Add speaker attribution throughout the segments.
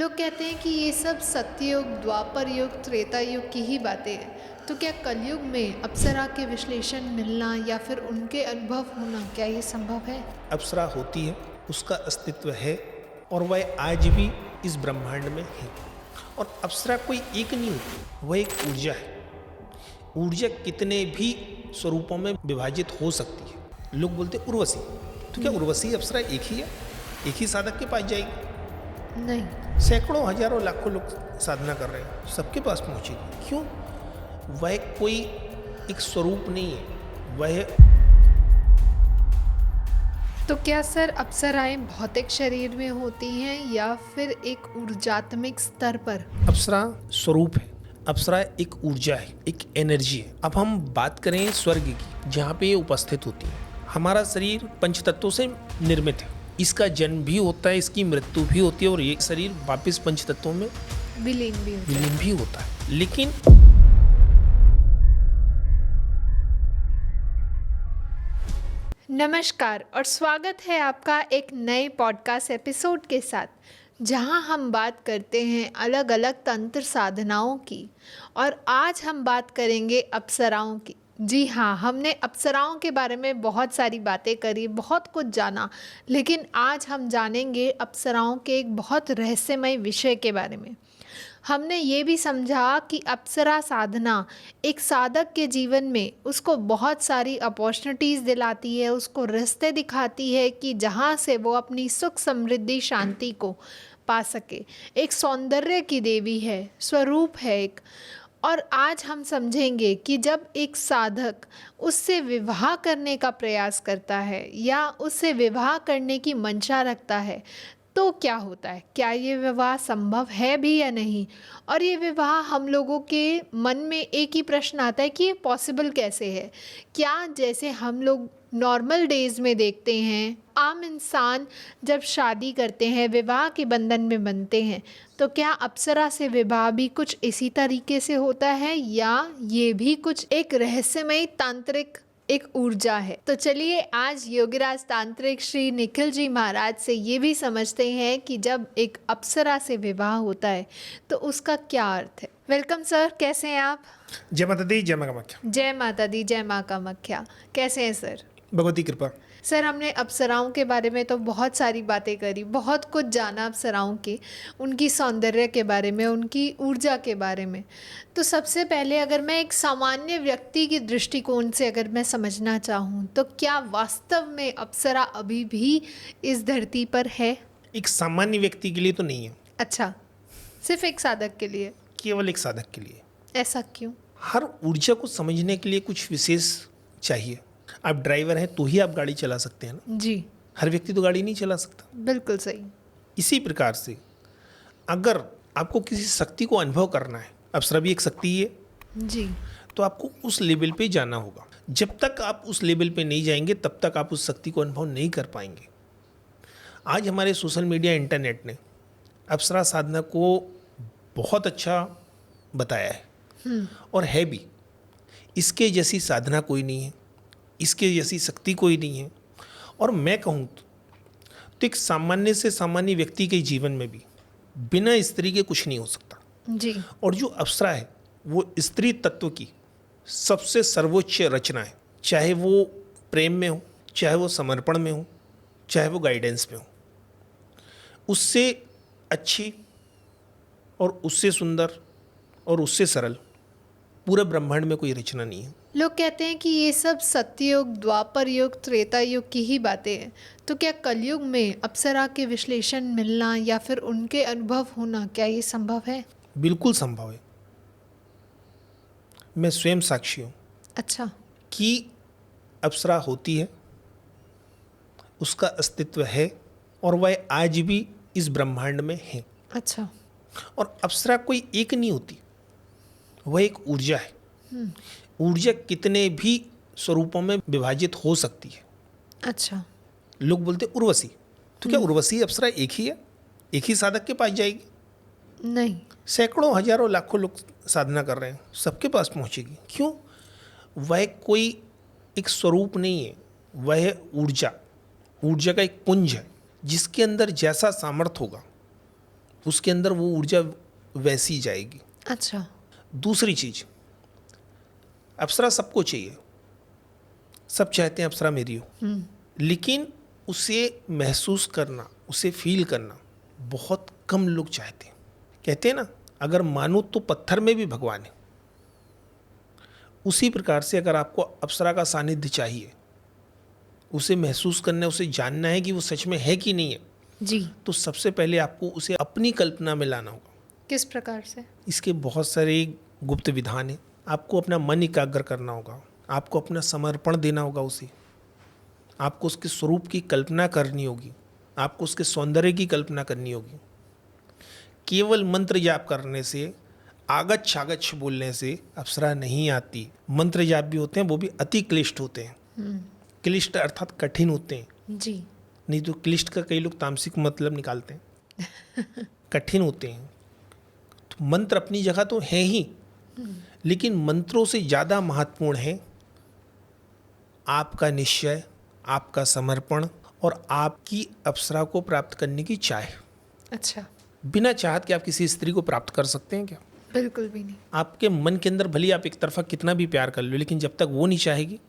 Speaker 1: लोग कहते हैं कि ये सब सत्ययुग, द्वापर युग, त्रेता युग की ही बातें हैं। तो क्या कलयुग में अप्सरा के विश्लेषण मिलना या फिर उनके अनुभव होना, क्या ये संभव है?
Speaker 2: अप्सरा होती है, उसका अस्तित्व है और वह आज भी इस ब्रह्मांड में है। और अप्सरा कोई एक नहीं होती, वह एक ऊर्जा है। ऊर्जा कितने भी स्वरूपों में विभाजित हो सकती है। लोग बोलते उर्वशी, तो क्या उर्वशी अप्सरा एक ही है? एक ही साधक के पास जाएगी?
Speaker 1: नहीं।
Speaker 2: सैकड़ों हजारों लाखों लोग साधना कर रहे हैं, सबके पास पहुंचेगी। क्यों? वह कोई एक स्वरूप नहीं है, वह
Speaker 1: तो क्या सर अप्सराएं भौतिक शरीर में होती हैं या फिर एक ऊर्जात्मिक स्तर पर?
Speaker 2: अप्सरा स्वरूप है। अप्सरा एक ऊर्जा है, एक एनर्जी है। अब हम बात करें स्वर्ग की, जहाँ पे ये उपस्थित होती है। हमारा शरीर पंच तत्वों से निर्मित है। इसका जन्म भी होता है, इसकी मृत्यु भी होती है और ये शरीर वापस पंच तत्वों में विलीन भी होता है। लेकिन
Speaker 1: नमस्कार और स्वागत है आपका एक नए पॉडकास्ट एपिसोड के साथ, जहां हम बात करते हैं अलग अलग तंत्र साधनाओं की। और आज हम बात करेंगे अप्सराओं की। जी हाँ, हमने अप्सराओं के बारे में बहुत सारी बातें करी, बहुत कुछ जाना, लेकिन आज हम जानेंगे अप्सराओं के एक बहुत रहस्यमय विषय के बारे में। हमने ये भी समझा कि अप्सरा साधना एक साधक के जीवन में उसको बहुत सारी अपॉर्चुनिटीज़ दिलाती है, उसको रास्ते दिखाती है कि जहाँ से वो अपनी सुख समृद्धि शांति को पा सके। एक सौंदर्य की देवी है, स्वरूप है एक। और आज हम समझेंगे कि जब एक साधक उससे विवाह करने का प्रयास करता है या उससे विवाह करने की मंशा रखता है तो क्या होता है, क्या ये विवाह संभव है भी या नहीं। और ये विवाह हम लोगों के मन में एक ही प्रश्न आता है कि ये पॉसिबल कैसे है। क्या जैसे हम लोग नॉर्मल डेज में देखते हैं, आम इंसान जब शादी करते हैं, विवाह के बंधन में बनते हैं, तो क्या अप्सरा से विवाह भी कुछ इसी तरीके से होता है या ये भी कुछ एक रहस्यमय तांत्रिक एक ऊर्जा है। तो चलिए आज योगीराज तांत्रिक श्री निखिल जी महाराज से ये भी समझते हैं कि जब एक अप्सरा से विवाह होता है तो उसका क्या अर्थ है। वेलकम सर, कैसे हैं आप?
Speaker 2: जय माता दी, जय मां कामाख्या।
Speaker 1: जय माता दी, जय मां कामाख्या। कैसे हैं सर?
Speaker 2: भगवती कृपा।
Speaker 1: सर, हमने अप्सराओं के बारे में तो बहुत सारी बातें करी, बहुत कुछ जाना अप्सराओं के, उनकी सौंदर्य के बारे में, उनकी ऊर्जा के बारे में। तो सबसे पहले अगर मैं एक सामान्य व्यक्ति की दृष्टिकोण से अगर मैं समझना चाहूँ तो क्या वास्तव में अप्सरा अभी भी इस धरती पर है?
Speaker 2: एक सामान्य व्यक्ति के लिए तो नहीं है,
Speaker 1: अच्छा, सिर्फ एक साधक के लिए?
Speaker 2: केवल एक साधक के लिए।
Speaker 1: ऐसा क्यों?
Speaker 2: हर ऊर्जा को समझने के लिए कुछ विशेष चाहिए। आप ड्राइवर हैं तो ही आप गाड़ी चला सकते हैं ना।
Speaker 1: जी,
Speaker 2: हर व्यक्ति तो गाड़ी नहीं चला सकता।
Speaker 1: बिल्कुल सही।
Speaker 2: इसी प्रकार से अगर आपको किसी शक्ति को अनुभव करना है, अप्सरा भी एक शक्ति ही है,
Speaker 1: जी,
Speaker 2: तो आपको उस लेवल पे जाना होगा। जब तक आप उस लेवल पे नहीं जाएंगे तब तक आप उस शक्ति को अनुभव नहीं कर पाएंगे। आज हमारे सोशल मीडिया, इंटरनेट ने अप्सरा साधना को बहुत अच्छा बताया है और है भी। इसके जैसी साधना कोई नहीं है, इसके जैसी शक्ति कोई नहीं है। और मैं कहूँ तो एक सामान्य से सामान्य व्यक्ति के जीवन में भी बिना स्त्री के कुछ नहीं हो सकता।
Speaker 1: जी,
Speaker 2: और जो अप्सरा है वो स्त्री तत्व की सबसे सर्वोच्च रचना है। चाहे वो प्रेम में हो, चाहे वो समर्पण में हो, चाहे वो गाइडेंस में हो, उससे अच्छी और उससे सुंदर और उससे सरल पूरे ब्रह्मांड में कोई रचना नहीं है।
Speaker 1: लोग कहते हैं कि ये सब सत्ययुग, द्वापर युग, त्रेता युग की ही बातें हैं। तो क्या कलयुग में अप्सरा के विश्लेषण मिलना या फिर उनके अनुभव होना, क्या ये संभव है?
Speaker 2: बिल्कुल संभव है। मैं स्वयं साक्षी हूँ
Speaker 1: अच्छा,
Speaker 2: कि अप्सरा होती है, उसका अस्तित्व है और वह आज भी इस ब्रह्मांड में है।
Speaker 1: अच्छा,
Speaker 2: और अप्सरा कोई एक नहीं होती, वह एक ऊर्जा है। ऊर्जा कितने भी स्वरूपों में विभाजित हो सकती है।
Speaker 1: अच्छा,
Speaker 2: लोग बोलते उर्वशी, तो क्या उर्वशी अप्सरा एक ही है? एक ही साधक के पास जाएगी?
Speaker 1: नहीं।
Speaker 2: सैकड़ों हजारों लाखों लोग साधना कर रहे हैं, सबके पास पहुंचेगी। क्यों? वह कोई एक स्वरूप नहीं है, वह ऊर्जा का एक पुंज है, जिसके अंदर जैसा सामर्थ्य होगा उसके अंदर वो ऊर्जा वैसी जाएगी।
Speaker 1: अच्छा।
Speaker 2: दूसरी चीज, अप्सरा सबको चाहिए, सब चाहते हैं अप्सरा मेरी हो, लेकिन उसे महसूस करना, उसे फील करना बहुत कम लोग चाहते हैं। कहते हैं ना, अगर मानो तो पत्थर में भी भगवान है। उसी प्रकार से अगर आपको अप्सरा का सानिध्य चाहिए, उसे महसूस करना है, उसे जानना है कि वो सच में है कि नहीं है,
Speaker 1: जी।
Speaker 2: तो सबसे पहले आपको उसे अपनी कल्पना में लाना होगा।
Speaker 1: किस प्रकार से?
Speaker 2: इसके बहुत सारे गुप्त विधान हैं। आपको अपना मन एकाग्र करना होगा, आपको अपना समर्पण देना होगा उसे, आपको उसके स्वरूप की कल्पना करनी होगी, आपको उसके सौंदर्य की कल्पना करनी होगी। केवल मंत्र जाप करने से, आगच्छ आगच्छ बोलने से अप्सरा नहीं आती। मंत्र जाप भी होते हैं, वो भी अति क्लिष्ट होते हैं। क्लिष्ट अर्थात कठिन होते हैं।
Speaker 1: जी।
Speaker 2: नहीं तो क्लिष्ट का कई लोग तामसिक मतलब निकालते हैं। कठिन होते हैं। तो मंत्र अपनी जगह तो है ही, लेकिन मंत्रों से ज़्यादा महत्वपूर्ण है आपका निश्चय, आपका समर्पण और आपकी अप्सरा को प्राप्त करने की चाह।
Speaker 1: अच्छा।
Speaker 2: बिना चाहत के आप किसी स्त्री को प्राप्त कर सकते हैं क्या?
Speaker 1: बिल्कुल भी नहीं।
Speaker 2: आपके मन के अंदर भले आप एक तरफा कितना भी प्यार कर लो, लेकिन जब तक वो नहीं चाहेगी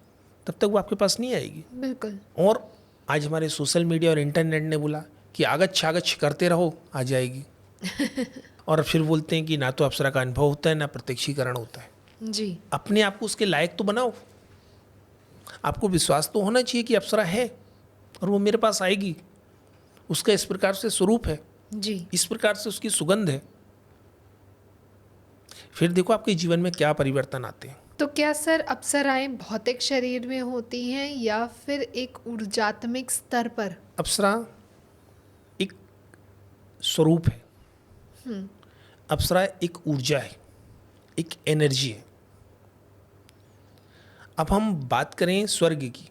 Speaker 2: तब तक वो आपके पास नहीं आएगी।
Speaker 1: बिल्कुल।
Speaker 2: और आज हमारे सोशल मीडिया और इंटरनेट ने बोला कि आगच्छ आगच्छ करते रहो, आ जाएगी। और फिर बोलते हैं कि ना तो अप्सरा का अनुभव होता है, ना प्रत्यक्षीकरण होता है।
Speaker 1: जी।
Speaker 2: अपने आप को उसके लायक तो बनाओ। आपको विश्वास तो होना चाहिए कि अप्सरा है और वो मेरे पास आएगी। उसका इस प्रकार से स्वरूप है,
Speaker 1: जी।
Speaker 2: इस प्रकार से उसकी सुगंध है। फिर देखो आपके जीवन में क्या परिवर्तन आते हैं।
Speaker 1: तो क्या सर अप्सराएं भौतिक शरीर में होती हैं या फिर एक ऊर्जात्मिक स्तर पर?
Speaker 2: अप्सरा एक स्वरूप है, अप्सरा एक ऊर्जा है, एक एनर्जी है। अब हम बात करें स्वर्ग की,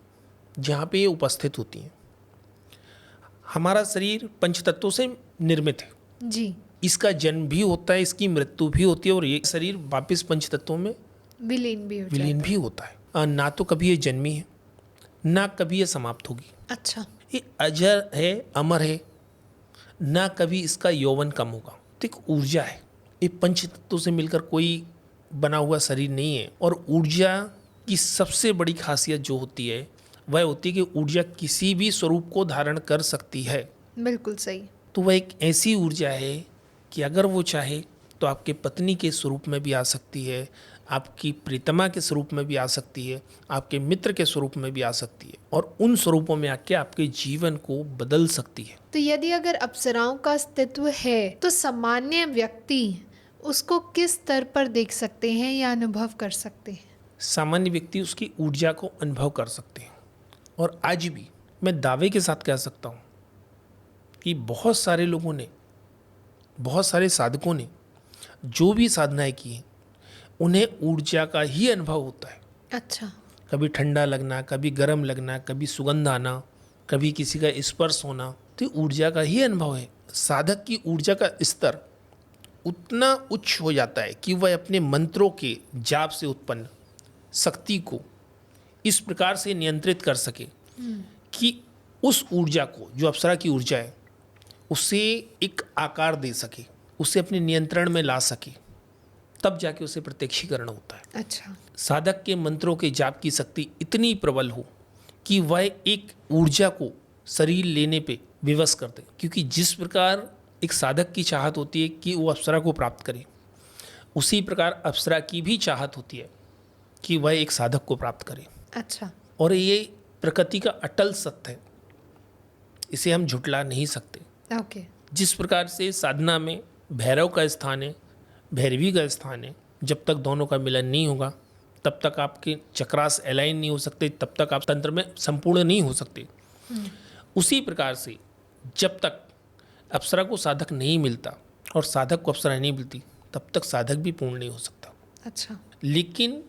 Speaker 2: जहाँ पे ये उपस्थित होती हैं। हमारा शरीर पंच तत्वों से निर्मित है।
Speaker 1: जी।
Speaker 2: इसका जन्म भी होता है, इसकी मृत्यु भी होती है और ये शरीर वापस पंच तत्वों में
Speaker 1: विलीन भी हो जाता
Speaker 2: विलीन भी होता है। ना तो कभी ये जन्मी है, ना कभी ये समाप्त होगी।
Speaker 1: अच्छा।
Speaker 2: ये अजर है, अमर है, ना कभी इसका यौवन कम होगा। तो एक ऊर्जा है, ये पंच तत्वों से मिलकर कोई बना हुआ शरीर नहीं है। और ऊर्जा की सबसे बड़ी खासियत जो होती है वह होती है कि ऊर्जा किसी भी स्वरूप को धारण कर सकती है।
Speaker 1: बिल्कुल सही।
Speaker 2: तो वह एक ऐसी ऊर्जा है कि अगर वो चाहे तो आपके पत्नी के स्वरूप में भी आ सकती है, आपकी प्रीतमा के स्वरूप में भी आ सकती है, आपके मित्र के स्वरूप में भी आ सकती है और उन स्वरूपों में आके आपके जीवन को बदल सकती है।
Speaker 1: तो यदि अगर अप्सराओं का अस्तित्व है तो सामान्य व्यक्ति उसको किस स्तर पर देख सकते हैं या अनुभव कर सकते हैं?
Speaker 2: सामान्य व्यक्ति उसकी ऊर्जा को अनुभव कर सकते हैं। और आज भी मैं दावे के साथ कह सकता हूँ कि बहुत सारे लोगों ने, बहुत सारे साधकों ने जो भी साधनाएं की हैं, उन्हें ऊर्जा का ही अनुभव होता है।
Speaker 1: अच्छा।
Speaker 2: कभी ठंडा लगना, कभी गर्म लगना, कभी सुगंध आना, कभी किसी का स्पर्श होना, तो ऊर्जा का ही अनुभव है। साधक की ऊर्जा का स्तर उतना उच्च हो जाता है कि वह अपने मंत्रों के जाप से उत्पन्न शक्ति को इस प्रकार से नियंत्रित कर सके कि उस ऊर्जा को, जो अप्सरा की ऊर्जा है, उसे एक आकार दे सके, उसे अपने नियंत्रण में ला सके, तब जाके उसे प्रत्यक्षीकरण होता है।
Speaker 1: अच्छा।
Speaker 2: साधक के मंत्रों के जाप की शक्ति इतनी प्रबल हो कि वह एक ऊर्जा को शरीर लेने पे विवश कर दे। क्योंकि जिस प्रकार एक साधक की चाहत होती है कि वो अप्सरा को प्राप्त करे, उसी प्रकार अप्सरा की भी चाहत होती है कि वह एक साधक को प्राप्त करे।
Speaker 1: अच्छा।
Speaker 2: और ये प्रकृति का अटल सत्य है, इसे हम झुटला नहीं सकते।
Speaker 1: ओके।
Speaker 2: जिस प्रकार से साधना में भैरव का स्थान है, भैरवी का स्थान है, जब तक दोनों का मिलन नहीं होगा तब तक आपके चक्रास अलाइन नहीं हो सकते, तब तक आप तंत्र में संपूर्ण नहीं हो सकते। उसी प्रकार से जब तक अप्सरा को साधक नहीं मिलता और साधक को अप्सरा नहीं मिलती, तब तक साधक भी पूर्ण नहीं हो सकता।
Speaker 1: अच्छा।
Speaker 2: लेकिन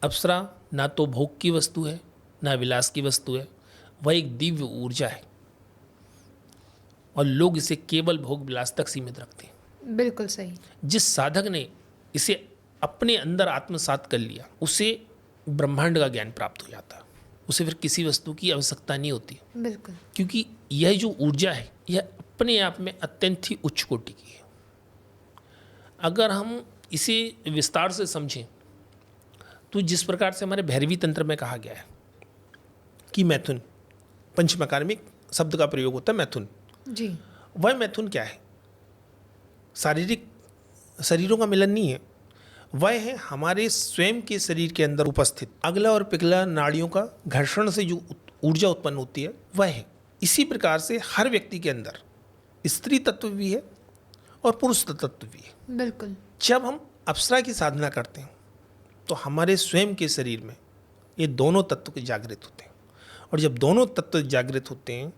Speaker 2: अप्सरा ना तो भोग की वस्तु है, ना विलास की वस्तु है, वह एक दिव्य ऊर्जा है और लोग इसे केवल भोग विलास तक सीमित रखते हैं।
Speaker 1: बिल्कुल सही।
Speaker 2: जिस साधक ने इसे अपने अंदर आत्मसात कर लिया, उसे ब्रह्मांड का ज्ञान प्राप्त हो जाता है, उसे फिर किसी वस्तु की आवश्यकता नहीं होती।
Speaker 1: बिल्कुल।
Speaker 2: क्योंकि यह जो ऊर्जा है, यह अपने आप में अत्यंत ही उच्च कोटि की है। अगर हम इसे विस्तार से समझें तो जिस प्रकार से हमारे भैरवी तंत्र में कहा गया है कि मैथुन, पंचमकार में एक शब्द का प्रयोग होता है मैथुन।
Speaker 1: जी।
Speaker 2: वह मैथुन क्या है? शारीरिक शरीरों का मिलन नहीं है, वह है हमारे स्वयं के शरीर के अंदर उपस्थित अगला और पिघला नाड़ियों का घर्षण से जो ऊर्जा उत्पन्न होती है वह है। इसी प्रकार से हर व्यक्ति के अंदर स्त्री तत्व भी है और पुरुष तत्व भी है।
Speaker 1: बिल्कुल।
Speaker 2: जब हम अप्सरा की साधना करते हैं तो हमारे स्वयं के शरीर में ये दोनों तत्व के जागृत होते हैं, और जब दोनों तत्व जागृत होते हैं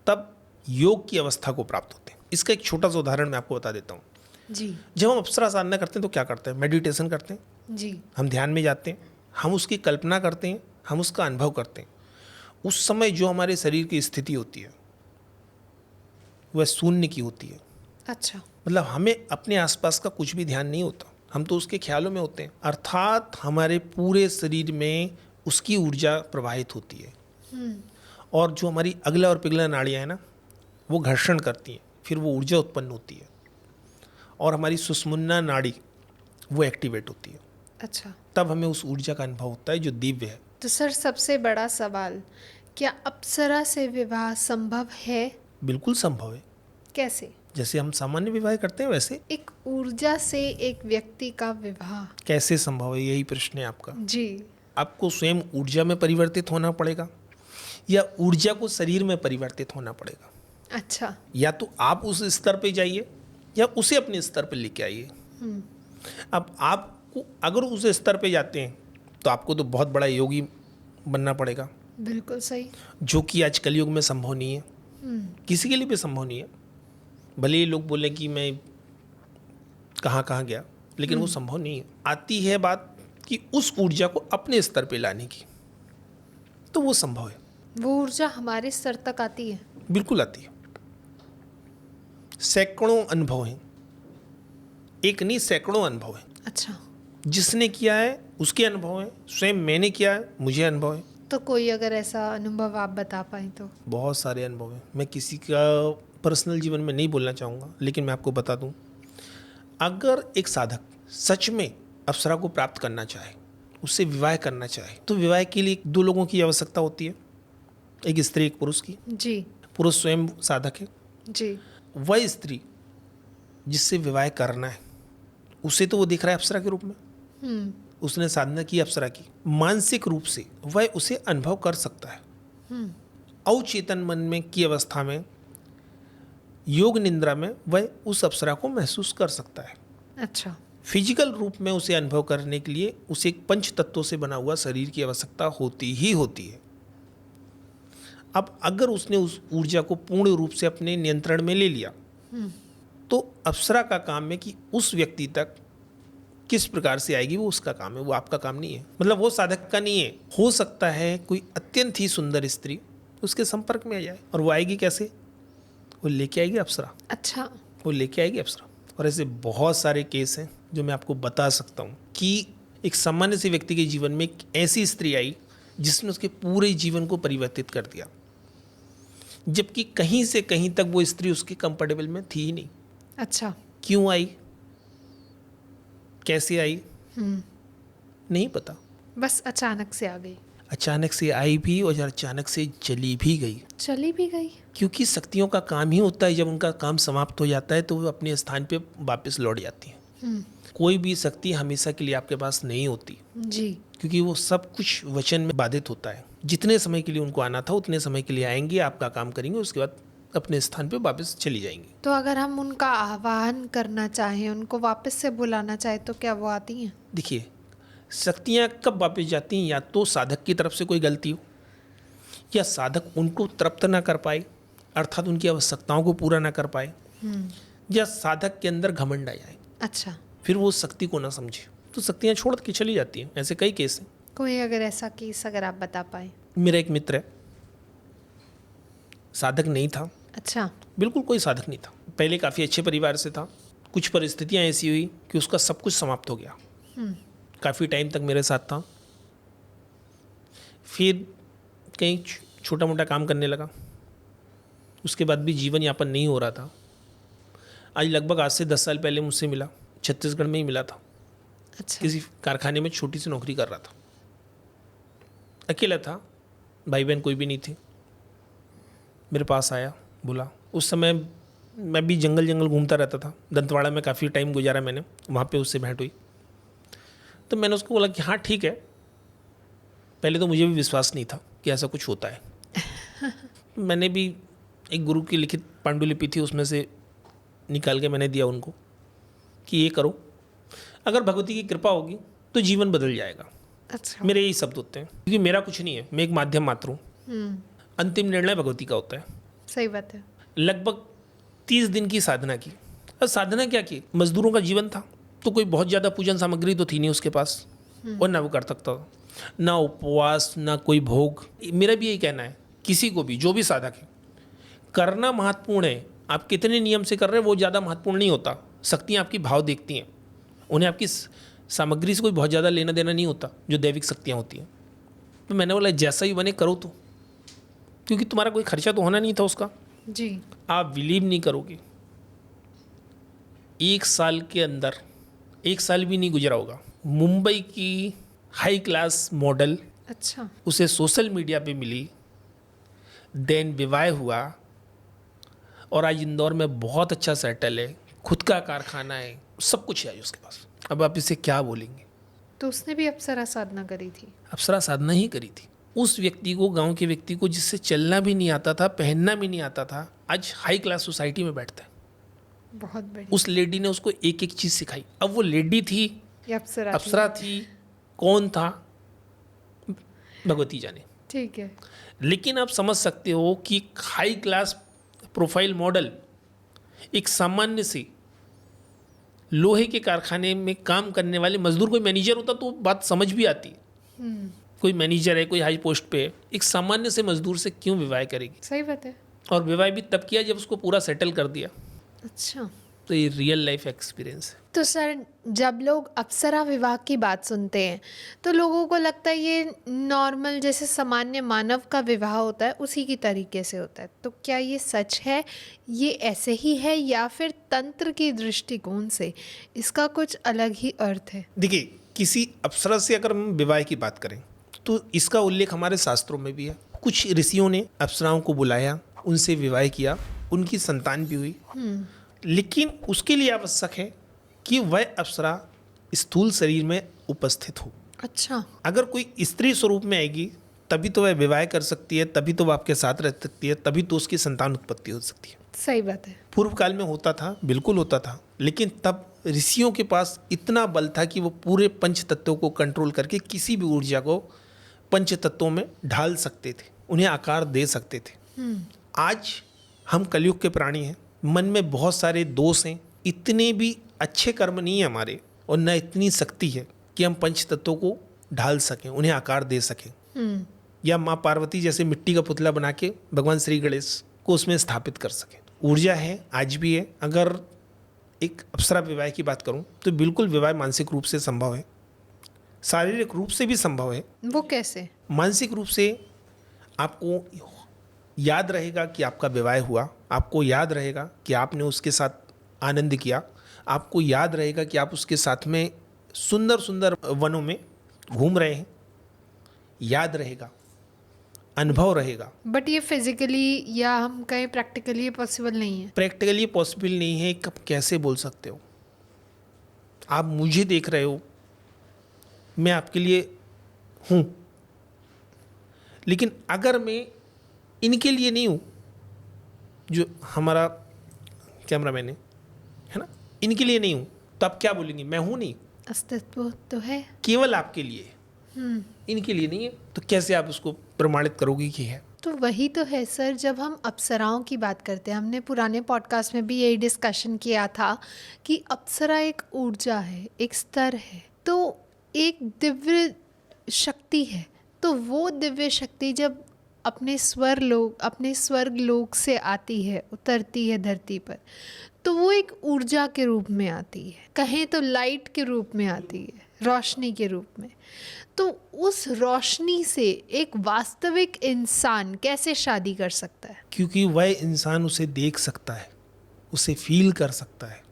Speaker 2: तब योग की अवस्था को प्राप्त होते हैं। इसका एक छोटा सा उदाहरण मैं आपको बता देता हूँ।
Speaker 1: जी।
Speaker 2: जब हम अप्सरा साधना करते हैं तो क्या करते हैं? मेडिटेशन करते हैं,
Speaker 1: जी।
Speaker 2: हम ध्यान में जाते हैं, हम उसकी कल्पना करते हैं, हम उसका अनुभव करते हैं। उस समय जो हमारे शरीर की स्थिति होती है वह शून्य की होती है।
Speaker 1: अच्छा।
Speaker 2: मतलब हमें अपने आसपास का कुछ भी ध्यान नहीं होता, हम तो उसके ख्यालों में होते हैं। अर्थात हमारे पूरे शरीर में उसकी ऊर्जा प्रवाहित होती है, और जो हमारी अगला और पिघला नाड़ियाँ हैं ना, वो घर्षण करती हैं, फिर वो ऊर्जा उत्पन्न होती है और हमारी सुषुम्ना नाड़ी वो एक्टिवेट होती है।
Speaker 1: अच्छा।
Speaker 2: तब हमें उस ऊर्जा का अनुभव होता है जो दिव्य है।
Speaker 1: तो सर, सबसे बड़ा सवाल, क्या अप्सरा से विवाह संभव है?
Speaker 2: बिल्कुल संभव है।
Speaker 1: कैसे?
Speaker 2: जैसे हम सामान्य विवाह करते हैं वैसे।
Speaker 1: एक ऊर्जा से एक व्यक्ति का विवाह
Speaker 2: कैसे संभव है, यही प्रश्न है आपका।
Speaker 1: जी।
Speaker 2: आपको स्वयं ऊर्जा में परिवर्तित होना पड़ेगा या ऊर्जा को शरीर में परिवर्तित होना पड़ेगा।
Speaker 1: अच्छा।
Speaker 2: या तो आप उस स्तर पे जाइए या उसे अपने स्तर पे लेके आइए। अब आपको अगर उस स्तर पे जाते हैं तो आपको तो बहुत बड़ा योगी बनना पड़ेगा,
Speaker 1: बिल्कुल सही।
Speaker 2: जो कि आज कलयुग में संभव नहीं है, किसी के लिए भी संभव नहीं है। भले ही लोग बोले कि मैं कहाँ कहाँ गया, लेकिन वो संभव नहीं है। आती है बात कि उस ऊर्जा को अपने स्तर पे लाने की, तो वो संभव है।
Speaker 1: वो ऊर्जा हमारे स्तर तक आती है?
Speaker 2: बिल्कुल आती है। सैकड़ों अनुभव हैं, एक नहीं सैकड़ों अनुभव हैं।
Speaker 1: अच्छा।
Speaker 2: जिसने किया है उसके अनुभव है, स्वयं मैंने किया है मुझे अनुभव है।
Speaker 1: तो कोई अगर ऐसा अनुभव आप बता पाए तो?
Speaker 2: बहुत सारे अनुभव हैं, मैं किसी का पर्सनल जीवन में नहीं बोलना चाहूँगा, लेकिन मैं आपको बता दूँ, अगर एक साधक सच में अप्सरा को प्राप्त करना चाहे, उससे विवाह करना चाहे, तो विवाह के लिए दो लोगों की आवश्यकता होती है, एक स्त्री एक पुरुष की।
Speaker 1: जी।
Speaker 2: पुरुष स्वयं साधक है,
Speaker 1: जी।
Speaker 2: वह स्त्री जिससे विवाह करना है उसे तो वो दिख रहा है अप्सरा के रूप में, उसने साधना की अप्सरा की, मानसिक रूप से वह उसे अनुभव कर सकता है। अवचेतन मन में की अवस्था में, योग निद्रा में वह उस अप्सरा को महसूस कर सकता है।
Speaker 1: अच्छा।
Speaker 2: फिजिकल रूप में उसे अनुभव करने के लिए उसे एक पंच तत्वों से बना हुआ शरीर की आवश्यकता होती ही होती है। अब अगर उसने उस ऊर्जा को पूर्ण रूप से अपने नियंत्रण में ले लिया तो अप्सरा का काम है कि उस व्यक्ति तक किस प्रकार से आएगी, वो उसका काम है, वो आपका काम नहीं है। मतलब वो साधक का नहीं है। हो सकता है कोई अत्यंत ही सुंदर स्त्री उसके संपर्क में आ जाए, और वो आएगी कैसे? वो लेके आएगी अप्सरा।
Speaker 1: अच्छा।
Speaker 2: वो लेके आएगी अप्सरा। और ऐसे बहुत सारे केस हैं जो मैं आपको बता सकता हूँ कि एक सामान्य से व्यक्ति के जीवन में एक ऐसी स्त्री आई जिसने उसके पूरे जीवन को परिवर्तित कर दिया, जबकि कहीं से कहीं तक वो स्त्री उसके कंफर्टेबल में थी ही नहीं।
Speaker 1: अच्छा।
Speaker 2: क्यों आई, कैसे आई, नहीं पता,
Speaker 1: बस अचानक से आ गई।
Speaker 2: अचानक से आई भी और अचानक से चली भी गई।
Speaker 1: चली भी गई?
Speaker 2: क्योंकि शक्तियों का काम ही होता है, जब उनका काम समाप्त हो जाता है तो वो अपने स्थान पे वापस लौट जाती हैं। कोई भी शक्ति हमेशा के लिए आपके पास नहीं होती,
Speaker 1: जी।
Speaker 2: क्योंकि वो सब कुछ वचन में बाधित होता है। जितने समय के लिए उनको आना था उतने समय के लिए आएंगे, आपका काम करेंगे, उसके बाद अपने स्थान पे वापस चली जाएंगी।
Speaker 1: तो अगर हम उनका आह्वान करना चाहें, उनको वापस से बुलाना चाहे, तो क्या वो आती हैं?
Speaker 2: देखिए, शक्तियाँ कब वापस जाती हैं? या तो साधक की तरफ से कोई गलती हो, या साधक उनको तृप्त ना कर पाए, अर्थात उनकी आवश्यकताओं को पूरा ना कर पाए, या साधक के अंदर घमंड आ जाए।
Speaker 1: अच्छा।
Speaker 2: फिर वो शक्ति को ना समझे तो शक्तियाँ छोड़ के चली जाती हैं। ऐसे कई केस हैं।
Speaker 1: कोई अगर ऐसा केस अगर आप बता पाए?
Speaker 2: मेरा एक मित्र है, साधक नहीं था।
Speaker 1: अच्छा।
Speaker 2: बिल्कुल कोई साधक नहीं था। पहले काफ़ी अच्छे परिवार से था। कुछ परिस्थितियाँ ऐसी हुई कि उसका सब कुछ समाप्त हो गया। काफ़ी टाइम तक मेरे साथ था, फिर कहीं छोटा मोटा काम करने लगा, उसके बाद भी जीवन यापन नहीं हो रहा था। आज लगभग आज से 10 साल पहले मुझसे मिला, छत्तीसगढ़ में ही मिला था।
Speaker 1: अच्छा।
Speaker 2: किसी कारखाने में छोटी सी नौकरी कर रहा था, अकेला था, भाई बहन कोई भी नहीं थे। मेरे पास आया, बोला, उस समय मैं भी जंगल जंगल घूमता रहता था, दंतवाड़ा में काफ़ी टाइम गुजारा मैंने, वहाँ पे उससे भेंट हुई। तो मैंने उसको बोला कि हाँ ठीक है। पहले तो मुझे भी विश्वास नहीं था कि ऐसा कुछ होता है। मैंने भी एक गुरु की लिखित पांडुलिपि थी, उसमें से निकाल के मैंने दिया उनको कि ये करो, अगर भगवती की कृपा होगी तो जीवन बदल जाएगा।
Speaker 1: अच्छा।
Speaker 2: मेरे यही शब्द होते हैं, क्योंकि मेरा कुछ नहीं है, मैं एक माध्यम मात्र हूँ। अंतिम निर्णय भगवती का होता है।
Speaker 1: सही बात है।
Speaker 2: लगभग 30 दिन की साधना की। और साधना क्या की, मजदूरों का जीवन था, तो कोई बहुत ज़्यादा पूजन सामग्री तो थी नहीं उसके पास, और ना वो कर सकता था, ना उपवास, ना कोई भोग। मेरा भी यही कहना है, किसी को भी, जो भी साधक है, करना महत्वपूर्ण है। आप कितने नियम से कर रहे हैं वो ज़्यादा महत्वपूर्ण नहीं होता। शक्तियाँ आपकी भाव देखती हैं, उन्हें आपकी सामग्री से कोई बहुत ज़्यादा लेना देना नहीं होता, जो दैविक शक्तियाँ होती हैं। तो मैंने बोला जैसा ही बने करो तो, क्योंकि तुम्हारा कोई खर्चा तो होना नहीं था उसका।
Speaker 1: जी।
Speaker 2: आप बिलीव नहीं करोगे, 1 साल के अंदर, 1 साल भी नहीं गुजरा होगा, मुंबई की हाई क्लास मॉडल
Speaker 1: अच्छा।
Speaker 2: उसे सोशल मीडिया पे मिली, देन विवाह हुआ, और आज इंदौर में बहुत अच्छा सेटल है, खुद का कारखाना है, सब कुछ है आज उसके पास। अब आप इसे क्या बोलेंगे।
Speaker 1: तो उसने भी अप्सरा साधना करी थी।
Speaker 2: अप्सरा साधना ही करी थी। उस व्यक्ति को, गांव के व्यक्ति को, जिससे चलना भी नहीं आता था, पहनना भी नहीं आता था, आज हाई क्लास सोसाइटी में बैठता है।
Speaker 1: बहुत बढ़िया।
Speaker 2: उस लेडी ने उसको एक एक चीज़ सिखाई। अब वो लेडी थी
Speaker 1: ये अप्सरा
Speaker 2: अप्सरा थी, कौन था भगवती जाने।
Speaker 1: ठीक है।
Speaker 2: लेकिन आप समझ सकते हो कि हाई क्लास प्रोफाइल मॉडल एक सामान्य से लोहे के कारखाने में काम करने वाले मजदूर, कोई मैनेजर होता तो बात समझ भी आती, कोई मैनेजर है, कोई हाई पोस्ट पे है, एक सामान्य से मजदूर से क्यों विवाह करेगी।
Speaker 1: सही बात है।
Speaker 2: और विवाह भी तब किया जब उसको पूरा सेटल कर दिया।
Speaker 1: अच्छा।
Speaker 2: तो ये रियल लाइफ एक्सपीरियंस है।
Speaker 1: तो सर, जब लोग अप्सरा विवाह की बात सुनते हैं तो लोगों को लगता है ये नॉर्मल, जैसे सामान्य मानव का विवाह होता है उसी की तरीके से होता है। तो क्या ये सच है, ये ऐसे ही है, या फिर तंत्र की दृष्टिकोण से इसका कुछ अलग ही अर्थ है?
Speaker 2: देखिए, किसी अप्सरा से अगर हम विवाह की बात करें तो इसका उल्लेख हमारे शास्त्रों में भी है। कुछ ऋषियों ने अप्सराओं को बुलाया, उनसे विवाह किया, उनकी संतान भी हुई। लेकिन उसके लिए आवश्यक है कि वह अप्सरा स्थूल शरीर में उपस्थित हो।
Speaker 1: अच्छा।
Speaker 2: अगर कोई स्त्री स्वरूप में आएगी तभी तो वह विवाह कर सकती है, तभी तो वह आपके साथ रह सकती है, तभी तो उसकी संतान उत्पत्ति हो सकती है।
Speaker 1: सही बात है।
Speaker 2: पूर्व काल में होता था, बिल्कुल होता था, लेकिन तब ऋषियों के पास इतना बल था कि वो पूरे पंच तत्वों को कंट्रोल करके किसी भी ऊर्जा को पंच तत्वों में ढाल सकते थे, उन्हें आकार दे सकते थे। आज हम कलयुग के प्राणी हैं, मन में बहुत सारे दोष हैं, इतने भी अच्छे कर्म नहीं है हमारे, और न इतनी शक्ति है कि हम पंच तत्वों को ढाल सकें, उन्हें आकार दे सकें, या माँ पार्वती जैसे मिट्टी का पुतला बना के भगवान श्री गणेश को उसमें स्थापित कर सकें। ऊर्जा है, आज भी है। अगर एक अप्सरा विवाह की बात करूं तो बिल्कुल विवाह मानसिक रूप से संभव है, शारीरिक रूप से भी संभव है।
Speaker 1: वो कैसे?
Speaker 2: मानसिक रूप से आपको याद रहेगा कि आपका विवाह हुआ, आपको याद रहेगा कि आपने उसके साथ आनंद किया, आपको याद रहेगा कि आप उसके साथ में सुंदर सुंदर वनों में घूम रहे हैं, याद रहेगा, अनुभव रहेगा।
Speaker 1: बट ये फिजिकली या हम कहें प्रैक्टिकली पॉसिबल नहीं है।
Speaker 2: प्रैक्टिकली पॉसिबल नहीं है। कब कैसे बोल सकते हो? आप मुझे देख रहे हो, मैं आपके लिए हूँ, लेकिन अगर मैं इनके लिए नहीं हूँ, जो हमारा कैमरामैन है ना, इनके लिए नहीं हूँ, तो आप क्या बोलेंगे? मैं हूँ नहीं,
Speaker 1: अस्तित्व तो है,
Speaker 2: केवल आपके लिए, इनके लिए नहीं है। तो कैसे आप उसको प्रमाणित करोगे कि है?
Speaker 1: तो वही तो है सर, जब हम अप्सराओं की बात करते हैं, हमने पुराने पॉडकास्ट में भी यही डिस्कशन किया था कि अप्सरा एक ऊर्जा है, एक स्तर है, तो एक दिव्य शक्ति है। तो वो दिव्य शक्ति जब अपने स्वर्ग लोक से आती है, उतरती है धरती पर, तो वो एक ऊर्जा के रूप में आती है, कहें तो लाइट के रूप में आती है, रोशनी के रूप में। तो उस रोशनी से एक वास्तविक इंसान कैसे शादी कर सकता है?
Speaker 2: क्योंकि वह इंसान उसे देख सकता है, उसे फील कर सकता है।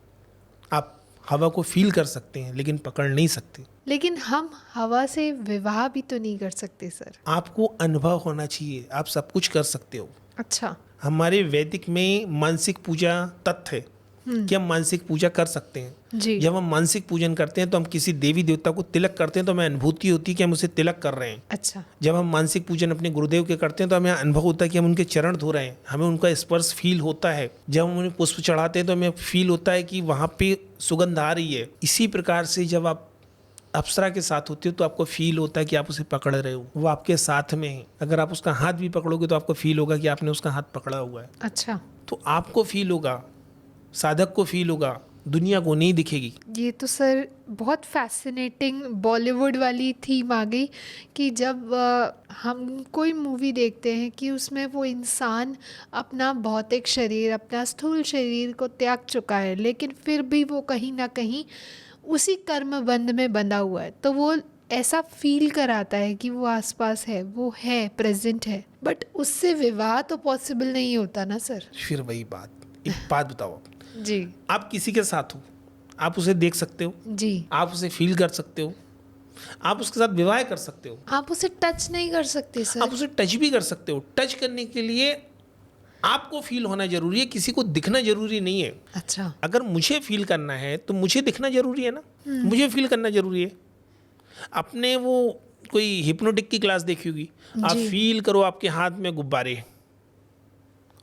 Speaker 2: आप हवा को फील कर सकते हैं लेकिन पकड़ नहीं सकते।
Speaker 1: लेकिन हम हवा से विवाह भी तो नहीं कर सकते सर।
Speaker 2: आपको अनुभव होना चाहिए, आप सब कुछ कर सकते हो।
Speaker 1: अच्छा।
Speaker 2: हमारे वैदिक में मानसिक पूजा तथ्य है कि हम मानसिक पूजा कर सकते हैं।
Speaker 1: जी।
Speaker 2: जब हम मानसिक पूजन करते हैं तो हम किसी देवी देवता को तिलक करते हैं तो हमें अनुभूति होती है कि हम उसे तिलक कर रहे हैं।
Speaker 1: अच्छा।
Speaker 2: जब हम मानसिक पूजन अपने गुरुदेव के करते हैं तो हमें अनुभव होता है कि हम उनके चरण धो रहे हैं, हमें उनका स्पर्श फील होता है। जब हम उन्हें पुष्प चढ़ाते हैं तो हमें फील होता है कि वहाँ पे सुगंध आ रही है। इसी प्रकार से जब आप अप्सरा के साथ होते हो तो आपको फील होता है कि आप उसे पकड़ रहे हो, वो आपके साथ में है। अगर आप उसका हाथ भी पकड़ोगे तो आपको फील होगा कि आपने उसका हाथ पकड़ा हुआ है।
Speaker 1: अच्छा।
Speaker 2: तो आपको फील होगा, साधक को फील होगा, दुनिया को नहीं दिखेगी।
Speaker 1: ये तो सर बहुत फैसिनेटिंग बॉलीवुड वाली थीम आ गई कि जब हम कोई मूवी देखते हैं कि उसमें वो इंसान अपना भौतिक शरीर, अपना स्थूल शरीर को त्याग चुका है, लेकिन फिर भी वो कहीं ना कहीं उसी कर्म बंध में बंधा हुआ है, तो वो ऐसा फील कराता है कि वो आसपास है, वो है, प्रेजेंट है। बट उससे विवाह तो पॉसिबल नहीं होता ना सर।
Speaker 2: फिर वही बात, एक बात बताओ,
Speaker 1: जी।
Speaker 2: आप किसी के साथ हो, आप उसे देख सकते हो,
Speaker 1: जी।
Speaker 2: आप उसे फील कर सकते हो, आप उसके साथ विवाह कर सकते हो।
Speaker 1: आप उसे टच नहीं कर सकते सर।
Speaker 2: आप उसे टच भी कर सकते हो। टच करने के लिए आपको फील होना जरूरी है, किसी को दिखना जरूरी नहीं है।
Speaker 1: अच्छा।
Speaker 2: अगर मुझे फील करना है तो मुझे दिखना जरूरी है ना, मुझे फील करना जरूरी है। अपने वो कोई हिप्नोटिक की क्लास देखी होगी, आप
Speaker 1: जी।
Speaker 2: फील करो आपके हाथ में गुब्बारे हैं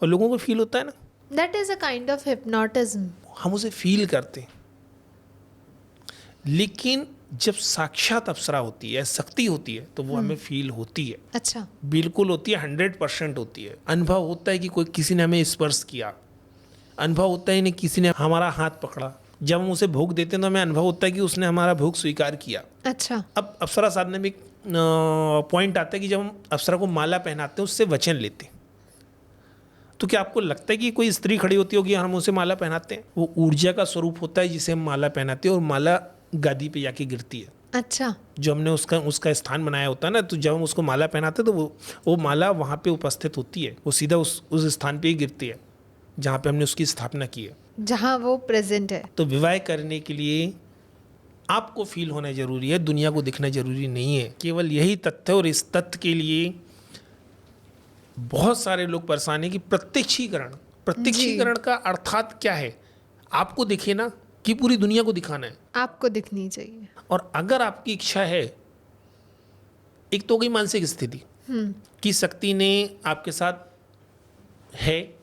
Speaker 2: और लोगों को फील होता है ना,
Speaker 1: that is a kind of hypnotism.
Speaker 2: हम उसे फील करते हैं। लेकिन जब साक्षात अप्सरा होती है, शक्ति होती है, तो वो हमें फील होती है।
Speaker 1: अच्छा।
Speaker 2: बिल्कुल होती है, 100% होती है। अनुभव होता है कि कोई किसी ने हमें स्पर्श किया, अनुभव होता है कि किसी ने हमारा हाथ पकड़ा। जब हम उसे भोग देते हैं तो हमें अनुभव होता है कि उसने हमारा भोग स्वीकार किया।
Speaker 1: अच्छा।
Speaker 2: अब अप्सरा साधना में एक पॉइंट आता है कि जब हम अप्सरा को माला पहनाते हैं, उससे वचन लेते हैं, तो क्या आपको लगता है कि कोई स्त्री खड़ी होती होगी हम उसे माला पहनाते हैं? वो ऊर्जा का स्वरूप होता है जिसे हम माला पहनाते हैं, और माला गादी पे जाके गिरती है।
Speaker 1: अच्छा।
Speaker 2: जो हमने उसका स्थान बनाया होता है ना, तो जब हम उसको माला पहनाते हैं तो वो माला वहाँ पे उपस्थित होती है, वो सीधा उस स्थान पे ही गिरती है जहाँ पे हमने उसकी स्थापना की है,
Speaker 1: जहाँ वो प्रेजेंट है।
Speaker 2: तो विवाह करने के लिए आपको फील होना जरूरी है, दुनिया को दिखना जरूरी नहीं है। केवल यही तथ्य, और इस तथ्य के लिए बहुत सारे लोग परेशान हैं कि प्रत्यक्षीकरण का अर्थात क्या है? आपको दिखे ना, कि पूरी दुनिया को दिखाना है,
Speaker 1: आपको दिखनी चाहिए।
Speaker 2: और अगर आपकी इच्छा है, एक तो हो गई मानसिक स्थिति कि शक्ति ने आपके साथ है,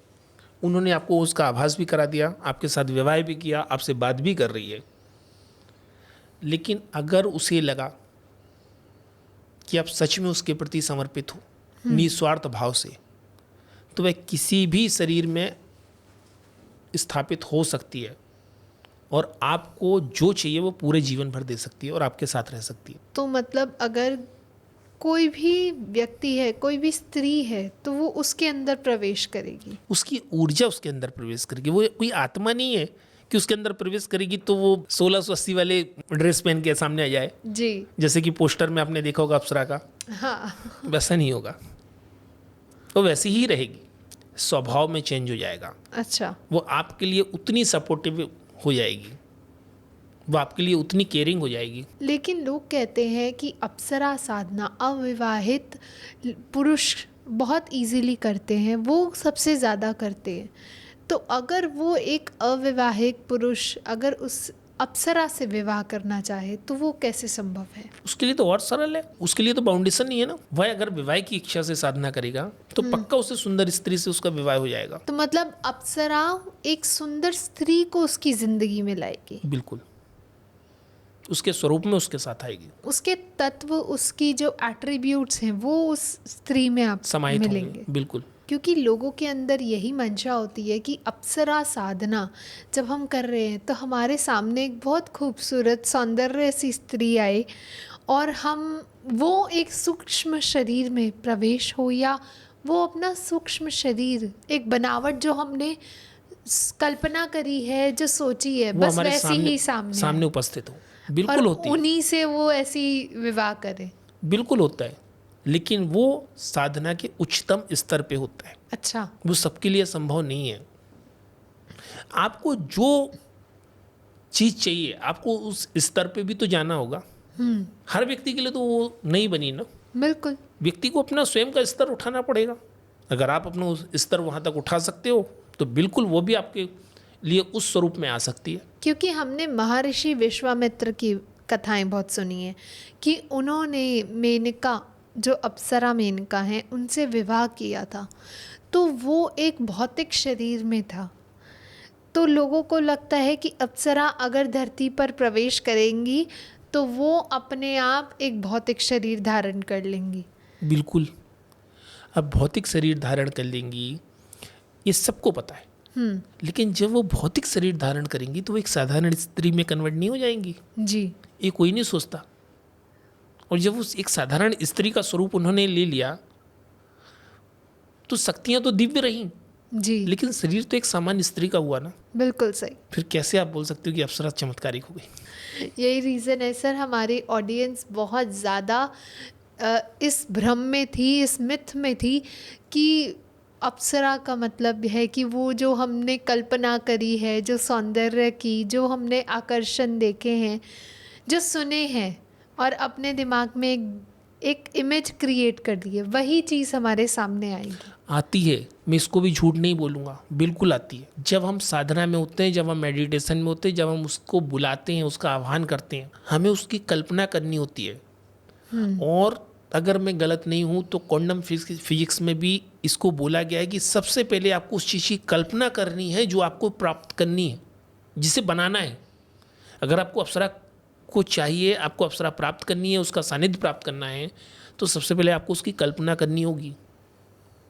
Speaker 2: उन्होंने आपको उसका आभास भी करा दिया, आपके साथ विवाह भी किया, आपसे बात भी कर रही है। लेकिन अगर उसे लगा कि आप सच में उसके प्रति समर्पित हो निस्वार्थ भाव से, तो वह किसी भी शरीर में स्थापित हो सकती है, और आपको जो चाहिए वो पूरे जीवन भर दे सकती है और आपके साथ रह सकती है।
Speaker 1: तो मतलब अगर कोई भी व्यक्ति है, कोई भी स्त्री है, तो वो उसके अंदर प्रवेश करेगी,
Speaker 2: उसकी ऊर्जा उसके अंदर प्रवेश करेगी। वो कोई आत्मा नहीं है कि उसके अंदर प्रवेश करेगी तो वो 1680 वाले ड्रेस पहन के सामने आ जाए,
Speaker 1: जी,
Speaker 2: जैसे कि पोस्टर में आपने देखा होगा अप्सरा का।
Speaker 1: हाँ,
Speaker 2: वैसा नहीं होगा, वो वैसी ही रहेगी, स्वभाव में चेंज हो जाएगा।
Speaker 1: अच्छा,
Speaker 2: वो आपके लिए उतनी सपोर्टिव हो जाएगी, वो आपके लिए उतनी केयरिंग हो जाएगी।
Speaker 1: लेकिन लोग कहते हैं कि अप्सरा साधना अविवाहित पुरुष बहुत इजीली करते हैं, वो सबसे ज़्यादा करते हैं। तो अगर वो एक अविवाहित पुरुष अगर उस अप्सरा से विवाह करना चाहे तो वो कैसे संभव है?
Speaker 2: उसके लिए तो और सरल है, उसके लिए तो बाउंडेशन नहीं है ना। वह अगर विवाह की इच्छा से साधना करेगा तो पक्का उसे सुंदर स्त्री से उसका विवाह हो जाएगा।
Speaker 1: तो मतलब अप्सरा एक सुंदर स्त्री को उसकी जिंदगी में लाएगी,
Speaker 2: बिल्कुल उसके स्वरूप में उसके साथ आएगी,
Speaker 1: उसके तत्व, उसकी जो एट्रीब्यूट्स हैं वो उस स्त्री में आप
Speaker 2: समाहित
Speaker 1: मिलेंगे।
Speaker 2: होंगे। बिल्कुल,
Speaker 1: क्योंकि लोगों के अंदर यही मंशा होती है कि अप्सरा साधना जब हम कर रहे हैं तो हमारे सामने एक बहुत खूबसूरत सौंदर्य सी स्त्री आए और हम वो एक सूक्ष्म शरीर में प्रवेश हो, या वो अपना सूक्ष्म शरीर, एक बनावट जो हमने कल्पना करी है, जो सोची है,
Speaker 2: वो
Speaker 1: बस
Speaker 2: हमारे
Speaker 1: वैसी ही सामने
Speaker 2: सामने उपस्थित हो। बिल्कुल
Speaker 1: और
Speaker 2: होती है,
Speaker 1: उन्हीं से वो ऐसी विवाह करे।
Speaker 2: बिल्कुल होता है, लेकिन वो साधना के उच्चतम स्तर पे होता है,
Speaker 1: अच्छा।
Speaker 2: वो सबके लिए संभव नहीं है। आपको जो चीज़ चाहिए आपको उस स्तर पे भी तो जाना होगा। हर व्यक्ति के लिए तो वो नहीं बनी ना,
Speaker 1: बिल्कुल।
Speaker 2: व्यक्ति को अपना स्वयं का स्तर उठाना पड़ेगा। अगर आप अपना उस स्तर वहाँ तक उठा सकते हो तो बिल्कुल वो भी आपके लिए उस स्वरूप में आ सकती है।
Speaker 1: क्योंकि हमने महर्षि विश्वामित्र की कथाएं बहुत सुनी है कि उन्होंने मेनका, जो अप्सरा मेनका हैं, उनसे विवाह किया था, तो वो एक भौतिक शरीर में था। तो लोगों को लगता है कि अप्सरा अगर धरती पर प्रवेश करेंगी तो वो अपने आप एक भौतिक शरीर धारण कर लेंगी।
Speaker 2: बिल्कुल, अब भौतिक शरीर धारण कर लेंगी ये सबको पता है, लेकिन जब वो भौतिक शरीर धारण करेंगी तो वो एक साधारण स्त्री में कन्वर्ट नहीं हो जाएंगी,
Speaker 1: जी।
Speaker 2: ये कोई नहीं सोचता। और जब उस एक साधारण स्त्री का स्वरूप उन्होंने ले लिया तो शक्तियां तो दिव्य रहीं,
Speaker 1: जी।
Speaker 2: लेकिन शरीर तो एक सामान्य स्त्री का हुआ ना।
Speaker 1: बिल्कुल सही।
Speaker 2: फिर कैसे आप बोल सकते हो कि अप्सरा चमत्कारिक हो गई?
Speaker 1: यही रीज़न है सर, हमारी ऑडियंस बहुत ज़्यादा इस भ्रम में थी, इस मिथ में थी कि अप्सरा का मतलब है कि वो जो हमने कल्पना करी है, जो सौंदर्य की, जो हमने आकर्षण देखे हैं, जो सुने हैं और अपने दिमाग में एक इमेज क्रिएट कर दी है, वही चीज़ हमारे सामने आएगी।
Speaker 2: आती है, मैं इसको भी झूठ नहीं बोलूँगा, बिल्कुल आती है। जब हम साधना में होते हैं, जब हम मेडिटेशन में होते हैं, जब हम उसको बुलाते हैं, उसका आह्वान करते हैं, हमें उसकी कल्पना करनी होती है। और अगर मैं गलत नहीं हूँ तो क्वांटम फिजिक्स में भी इसको बोला गया है कि सबसे पहले आपको उस चीज़ की कल्पना करनी है जो आपको प्राप्त करनी है, जिसे बनाना है। अगर आपको अप्सरा को चाहिए, आपको अप्सरा प्राप्त करनी है, उसका सानिध्य प्राप्त करना है, तो सबसे पहले आपको उसकी कल्पना करनी होगी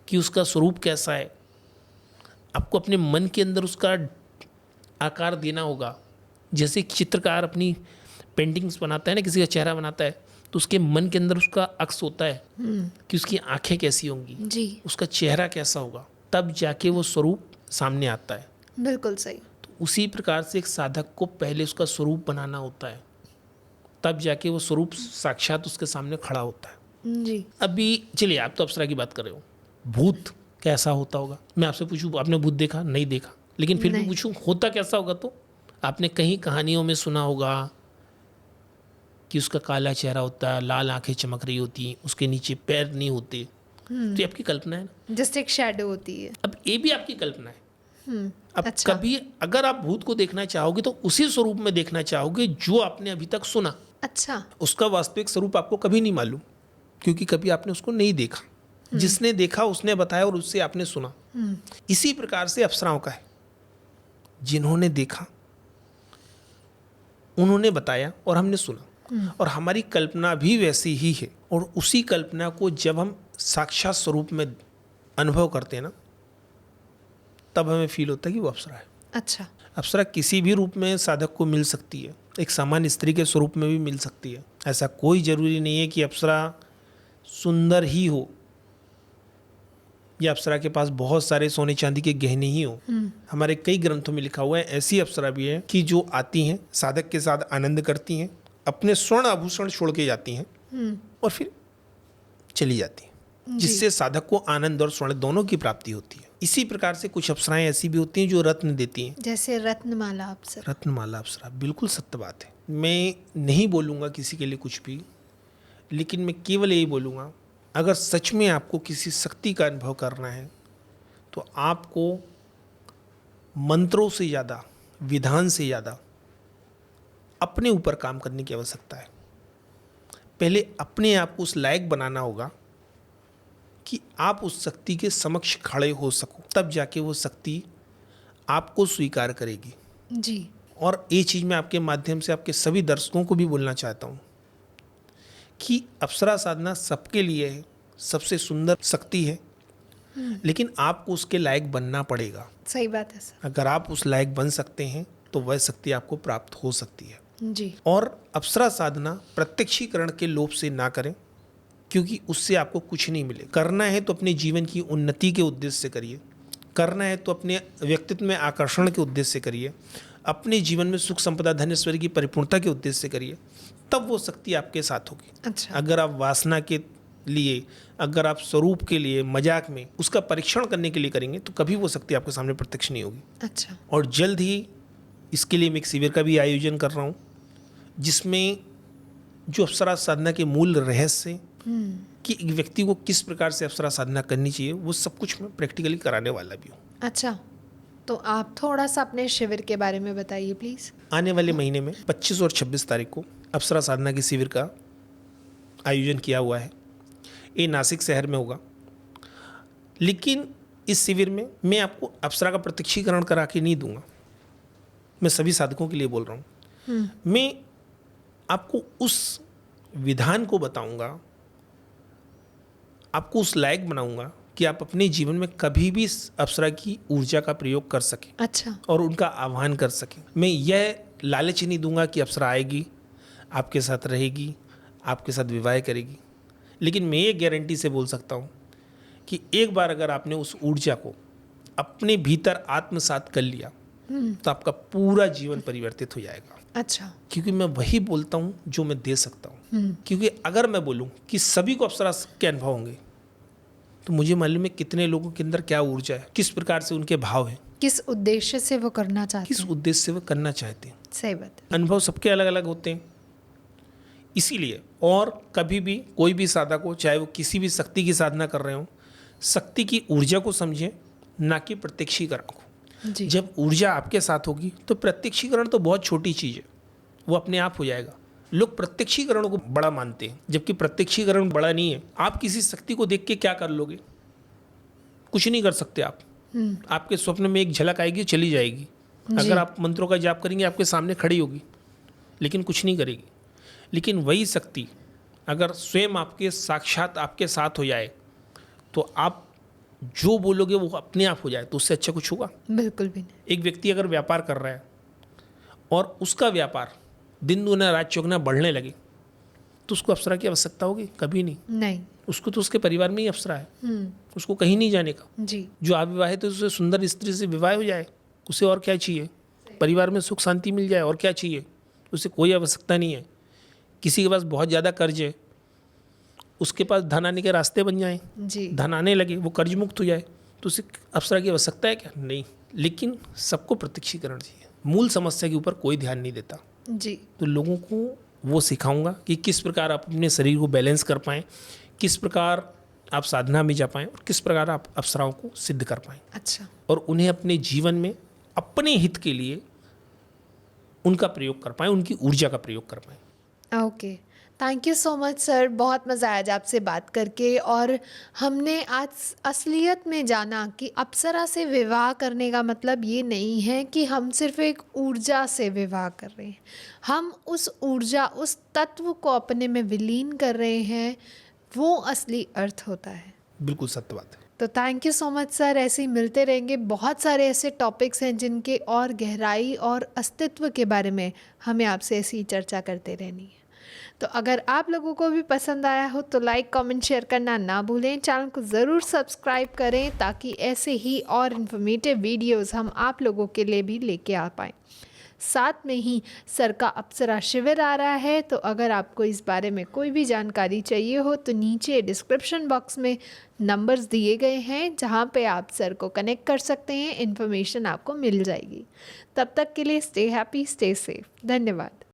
Speaker 2: कि उसका स्वरूप कैसा है। आपको अपने मन के अंदर उसका आकार देना होगा। जैसे एक चित्रकार अपनी पेंटिंग्स बनाता है ना, किसी का चेहरा बनाता है, तो उसके मन के अंदर उसका अक्स होता है कि उसकी आंखें कैसी होंगी,
Speaker 1: जी।
Speaker 2: उसका चेहरा कैसा होगा, तब जाके वो स्वरूप सामने आता है।
Speaker 1: बिल्कुल सही।
Speaker 2: तो उसी प्रकार से एक साधक को पहले उसका स्वरूप बनाना होता है, तब जाके वो स्वरूप साक्षात उसके सामने खड़ा होता है।
Speaker 1: जी।
Speaker 2: अभी चलिए, आप तो अप्सरा की बात कर रहे हो, भूत कैसा होता होगा? मैं आपसे पूछूं, आपने भूत देखा? नहीं देखा, लेकिन फिर भी
Speaker 1: नहीं।
Speaker 2: पूछूं होता कैसा होगा, तो आपने कहीं कहानियों में सुना होगा कि उसका काला चेहरा होता है, लाल आंखें चमक रही होती, उसके नीचे पैर नहीं होते। तो ये आपकी कल्पना है ना,
Speaker 1: जस्ट एक शैडो होती है।
Speaker 2: अब ये भी आपकी कल्पना है। अब
Speaker 1: अच्छा।
Speaker 2: कभी अगर आप भूत को देखना चाहोगे तो उसी स्वरूप में देखना चाहोगे जो आपने अभी तक सुना।
Speaker 1: अच्छा।
Speaker 2: उसका वास्तविक स्वरूप आपको कभी नहीं मालूम, क्योंकि कभी आपने उसको नहीं देखा। जिसने देखा उसने बताया और उससे आपने सुना। इसी प्रकार से अप्सराओं का है, जिन्होंने देखा उन्होंने बताया और हमने सुना, और हमारी कल्पना भी वैसी ही है। और उसी कल्पना को जब हम साक्षात स्वरूप में अनुभव करते हैं ना, तब हमें फील होता है कि वो अप्सरा है।
Speaker 1: अच्छा।
Speaker 2: अप्सरा किसी भी रूप में साधक को मिल सकती है, एक सामान्य स्त्री के स्वरूप में भी मिल सकती है। ऐसा कोई जरूरी नहीं है कि अप्सरा सुंदर ही हो या अप्सरा के पास बहुत सारे सोने चांदी के गहने ही हो। हमारे कई ग्रंथों में लिखा हुआ है ऐसी अप्सरा भी है कि जो आती हैं, साधक के साथ आनंद करती हैं, अपने स्वर्ण आभूषण छोड़ के जाती हैं और फिर चली जाती हैं, जिससे साधक को आनंद और स्वर्ण दोनों की प्राप्ति होती है। इसी प्रकार से कुछ अप्सराएं ऐसी भी होती हैं जो रत्न देती हैं,
Speaker 1: जैसे रत्नमाला अप्सरा।
Speaker 2: रत्नमाला अप्सरा, बिल्कुल सत्य बात है। मैं नहीं बोलूँगा किसी के लिए कुछ भी, लेकिन मैं केवल यही बोलूँगा, अगर सच में आपको किसी शक्ति का अनुभव करना है तो आपको मंत्रों से ज़्यादा, विधान से ज़्यादा अपने ऊपर काम करने की आवश्यकता है। पहले अपने आप को उस लायक बनाना होगा कि आप उस शक्ति के समक्ष खड़े हो सको, तब जाके वो शक्ति आपको स्वीकार करेगी।
Speaker 1: जी।
Speaker 2: और ये चीज़ मैं आपके माध्यम से आपके सभी दर्शकों को भी बोलना चाहता हूँ कि अप्सरा साधना सबके लिए है, सबसे सुंदर शक्ति है, लेकिन आपको उसके लायक बनना पड़ेगा।
Speaker 1: सही बात है सर।
Speaker 2: अगर आप उस लायक बन सकते हैं तो वह शक्ति आपको प्राप्त हो सकती है।
Speaker 1: जी।
Speaker 2: और अप्सरा साधना प्रत्यक्षीकरण के लोभ से ना करें, क्योंकि उससे आपको कुछ नहीं मिले। करना है तो अपने जीवन की उन्नति के उद्देश्य से करिए, करना है तो अपने व्यक्तित्व में आकर्षण के उद्देश्य से करिए। अपने जीवन में सुख संपदा धन ऐश्वर्य की परिपूर्णता के उद्देश्य से करिए, तब वो शक्ति आपके साथ होगी।
Speaker 1: अच्छा।
Speaker 2: अगर आप वासना के लिए, अगर आप स्वरूप के लिए, मजाक में उसका परीक्षण करने के लिए करेंगे तो कभी वो शक्ति आपके सामने प्रत्यक्ष नहीं होगी।
Speaker 1: अच्छा।
Speaker 2: और जल्द ही इसके लिए मैं एक शिविर का भी आयोजन कर रहा हूँ, जिसमें जो अप्सरा साधना के मूल रहस्य कि एक व्यक्ति को किस प्रकार से अप्सरा साधना करनी चाहिए, वो सब कुछ मैं प्रैक्टिकली कराने वाला भी हूँ।
Speaker 1: अच्छा, तो आप थोड़ा सा अपने शिविर के बारे में बताइए प्लीज़।
Speaker 2: आने वाले महीने में 25 और 26 तारीख को अप्सरा साधना के शिविर का आयोजन किया हुआ है। ये नासिक शहर में होगा। लेकिन इस शिविर में मैं आपको अप्सरा का प्रत्यक्षीकरण करा के नहीं दूंगा। मैं सभी साधकों के लिए बोल रहा हूँ। मैं आपको उस विधान को बताऊंगा, आपको उस लायक बनाऊंगा कि आप अपने जीवन में कभी भी इस अप्सरा की ऊर्जा का प्रयोग कर सकें।
Speaker 1: अच्छा।
Speaker 2: और उनका आह्वान कर सकें। मैं यह लालच नहीं दूंगा कि अप्सरा आएगी, आपके साथ रहेगी, आपके साथ विवाह करेगी। लेकिन मैं ये गारंटी से बोल सकता हूँ कि एक बार अगर आपने उस ऊर्जा को अपने भीतर आत्मसात कर लिया तो आपका पूरा जीवन परिवर्तित हो जाएगा।
Speaker 1: अच्छा।
Speaker 2: क्योंकि मैं वही बोलता हूँ जो मैं दे सकता हूँ। क्योंकि अगर मैं बोलूँ कि सभी को अप्सरा के अनुभव होंगे तो मुझे मालूम है कितने लोगों के अंदर क्या ऊर्जा है, किस प्रकार से उनके भाव हैं,
Speaker 1: किस उद्देश्य से वो करना चाहते
Speaker 2: किस
Speaker 1: हैं।
Speaker 2: उद्देश्य से वो करना चाहते हैं।
Speaker 1: सही बात है।
Speaker 2: अनुभव सबके अलग अलग होते हैं। इसीलिए और कभी भी कोई भी साधक हो, चाहे वो किसी भी शक्ति की साधना कर रहे हो, शक्ति की ऊर्जा को समझें, ना कि प्रत्यक्षीकरण को।
Speaker 1: जी।
Speaker 2: जब ऊर्जा आपके साथ होगी तो प्रत्यक्षीकरण तो बहुत छोटी चीज़ है, वो अपने आप हो जाएगा। लोग प्रत्यक्षीकरण को बड़ा मानते हैं, जबकि प्रत्यक्षीकरण बड़ा नहीं है। आप किसी शक्ति को देख के क्या कर लोगे? कुछ नहीं कर सकते आप। आपके स्वप्न में एक झलक आएगी, चली जाएगी। अगर आप मंत्रों का जाप करेंगे, आपके सामने खड़ी होगी, लेकिन कुछ नहीं करेगी। लेकिन वही शक्ति अगर स्वयं आपके साक्षात आपके साथ हो जाए तो आप जो बोलोगे वो अपने आप हो जाए, तो उससे अच्छा कुछ होगा?
Speaker 1: बिल्कुल भी नहीं।
Speaker 2: एक व्यक्ति अगर व्यापार कर रहा है और उसका व्यापार दिन दुना रात चौगुना बढ़ने लगे तो उसको अप्सरा की आवश्यकता होगी? कभी नहीं।
Speaker 1: नहीं।
Speaker 2: उसको तो उसके परिवार में ही अप्सरा है, उसको कहीं नहीं जाने का।
Speaker 1: जी।
Speaker 2: जो अविवाहित है उससे सुंदर स्त्री से विवाह हो जाए, उसे और क्या चाहिए? परिवार में सुख शांति मिल जाए, और क्या चाहिए? उसे कोई आवश्यकता नहीं है। किसी के पास बहुत ज़्यादा कर्ज है, उसके पास धन आने के रास्ते बन जाएं,
Speaker 1: जी।
Speaker 2: धन आने लगे, वो कर्ज मुक्त हो जाए, तो उसे अप्सरा की आवश्यकता है क्या? नहीं। लेकिन सबको प्रत्यक्षीकरण चाहिए। मूल समस्या के ऊपर कोई ध्यान नहीं देता।
Speaker 1: जी।
Speaker 2: तो लोगों को वो सिखाऊंगा कि किस प्रकार आप अपने शरीर को बैलेंस कर पाएँ, किस प्रकार आप साधना में जा पाएँ, और किस प्रकार आप अप्सराओं को सिद्ध कर पाएँ।
Speaker 1: अच्छा।
Speaker 2: और उन्हें अपने जीवन में अपने हित के लिए उनका प्रयोग कर पाएँ, उनकी ऊर्जा का प्रयोग कर पाएँ।
Speaker 1: Okay, thank you so much sir. बहुत मज़ा आया आज आपसे बात करके, और हमने आज असलियत में जाना कि अप्सरा से विवाह करने का मतलब ये नहीं है कि हम सिर्फ एक ऊर्जा से विवाह कर रहे हैं। हम उस ऊर्जा, उस तत्व को अपने में विलीन कर रहे हैं, वो असली अर्थ होता है।
Speaker 2: बिल्कुल सत्य बात है।
Speaker 1: तो thank you so much sir. ऐसे ही मिलते रहेंगे। बहुत सारे ऐसे टॉपिक्स हैं जिनके और गहराई और अस्तित्व के बारे में हमें आपसे ऐसी चर्चा करते रहनी है। तो अगर आप लोगों को भी पसंद आया हो तो लाइक, कमेंट, शेयर करना ना भूलें। चैनल को ज़रूर सब्सक्राइब करें ताकि ऐसे ही और इन्फॉर्मेटिव वीडियोस हम आप लोगों के लिए भी लेके आ पाएँ। साथ में ही सर का अप्सरा शिविर आ रहा है, तो अगर आपको इस बारे में कोई भी जानकारी चाहिए हो तो नीचे डिस्क्रिप्शन बॉक्स में नंबर्स दिए गए हैं जहां पे आप सर को कनेक्ट कर सकते हैं। इन्फॉर्मेशन आपको मिल जाएगी। तब तक के लिए स्टे हैप्पी, स्टे सेफ। धन्यवाद।